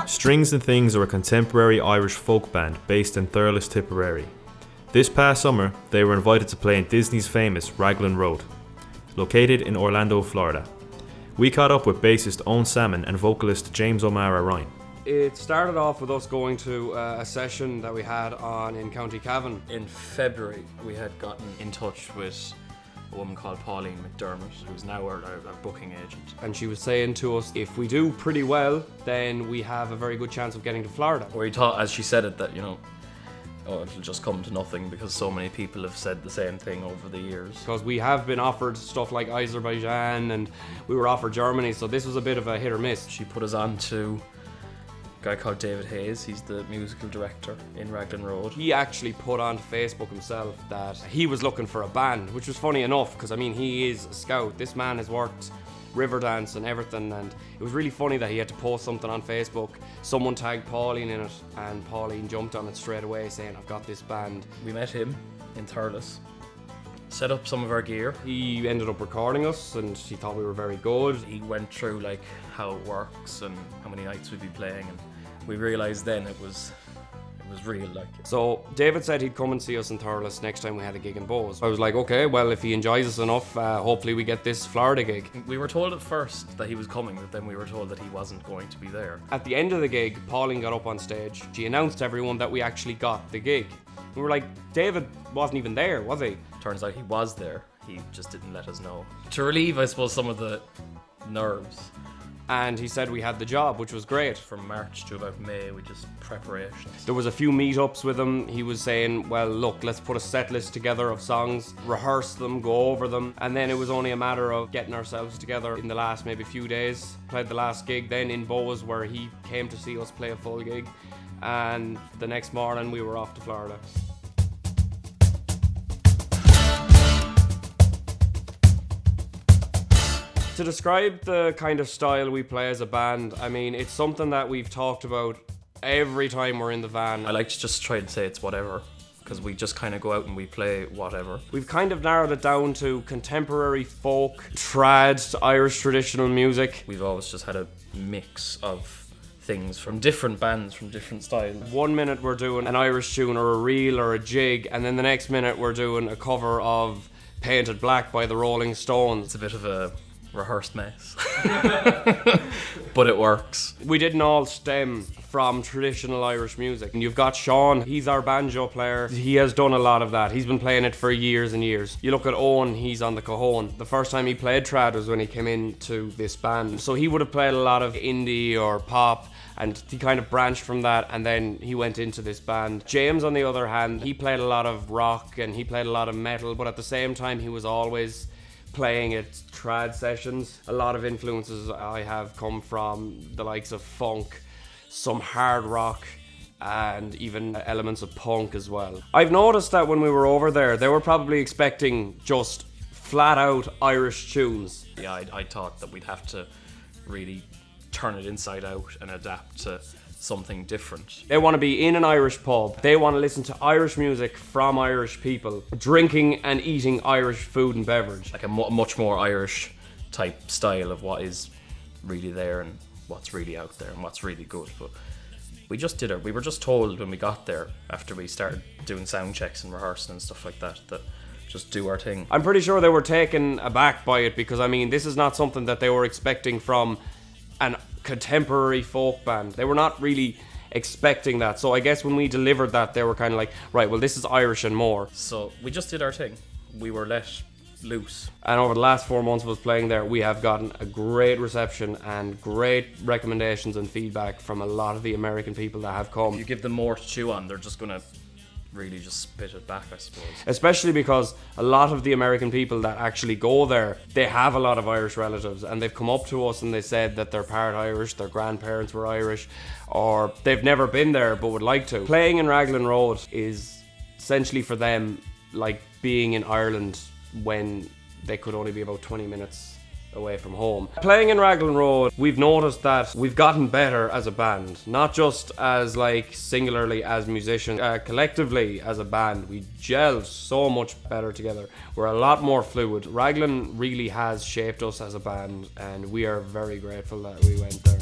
Strings and Things are a contemporary Irish folk band based in Thurles, Tipperary. This past summer, they were invited to play in Disney's famous Raglan Road, located in Orlando, Florida. We caught up with bassist Owen Salmon and vocalist James O'Mara Ryan. It started off with us going to a session that we had in County Cavan. In February, we had gotten in touch with a woman called Pauline McDermott, who's now our booking agent. And she was saying to us, if we do pretty well, then we have a very good chance of getting to Florida. We thought, as she said it, that, it'll just come to nothing because so many people have said the same thing over the years. Because we have been offered stuff like Azerbaijan and we were offered Germany, so this was a bit of a hit or miss. She put us on to a guy called David Hayes. He's the musical director in Raglan Road. He actually put on Facebook himself that he was looking for a band, which was funny enough because he is a scout. This man has worked Riverdance and everything, and it was really funny that he had to post something on Facebook. Someone tagged Pauline in it and Pauline jumped on it straight away saying, I've got this band. We met him in Thurles, set up some of our gear. He ended up recording us and he thought we were very good. He went through how it works and how many nights we'd be playing, and we realised then it was real. So David said he'd come and see us in Thurles next time we had a gig in Bowes. I was like, okay, well, if he enjoys us enough, hopefully we get this Florida gig. We were told at first that he was coming, but then we were told that he wasn't going to be there. At the end of the gig, Pauline got up on stage. She announced to everyone that we actually got the gig. We were like, David wasn't even there, was he? Turns out he was there. He just didn't let us know. To relieve, I suppose, some of the nerves. And he said we had the job, which was great. From March to about May, we just preparations. There was a few meetups with him. He was saying, well, look, let's put a set list together of songs, rehearse them, go over them. And then it was only a matter of getting ourselves together in the last maybe few days. Played the last gig then in Bowes, where he came to see us play a full gig. And the next morning we were off to Florida. To describe the kind of style we play as a band, it's something that we've talked about every time we're in the van. I like to just try and say it's whatever, because we just kind of go out and we play whatever. We've kind of narrowed it down to contemporary folk, trad, Irish traditional music. We've always just had a mix of things from different bands, from different styles. 1 minute we're doing an Irish tune or a reel or a jig, and then the next minute we're doing a cover of Painted Black by the Rolling Stones. It's a bit of a rehearsed mess. But it works. We didn't all stem from traditional Irish music. And you've got Sean, he's our banjo player. He has done a lot of that. He's been playing it for years and years. You look at Owen, he's on the cajon. The first time he played trad was when he came into this band. So he would have played a lot of indie or pop, and he kind of branched from that, and then he went into this band. James, on the other hand, he played a lot of rock and he played a lot of metal, but at the same time he was always playing at trad sessions. A lot of influences I have come from the likes of funk, some hard rock, and even elements of punk as well. I've noticed that when we were over there, they were probably expecting just flat out Irish tunes. Yeah, I thought that we'd have to really turn it inside out and adapt to something different. They want to be in an Irish pub. They want to listen to Irish music from Irish people, drinking and eating Irish food and beverage. Like a much more Irish type style of what is really there and what's really out there and what's really good. But we just did it. We were just told when we got there, after we started doing sound checks and rehearsing and stuff like that, that just do our thing. I'm pretty sure they were taken aback by it because, this is not something that they were expecting from an contemporary folk band. They were not really expecting that. So I guess when we delivered that, they were kind of like, right, well, this is Irish and more. So we just did our thing. We were let loose. And over the last 4 months of us playing there, we have gotten a great reception and great recommendations and feedback from a lot of the American people that have come. If you give them more to chew on, they're just going to really just spit it back, I suppose. Especially because a lot of the American people that actually go there, they have a lot of Irish relatives, and they've come up to us and they said that they're part Irish, their grandparents were Irish, or they've never been there but would like to. Playing in Raglan Road is essentially for them like being in Ireland when they could only be about 20 minutes away from home. Playing in Raglan Road, we've noticed that we've gotten better as a band, not just as singularly as musicians, collectively as a band. We gel so much better together. We're a lot more fluid. Raglan really has shaped us as a band, and we are very grateful that we went there.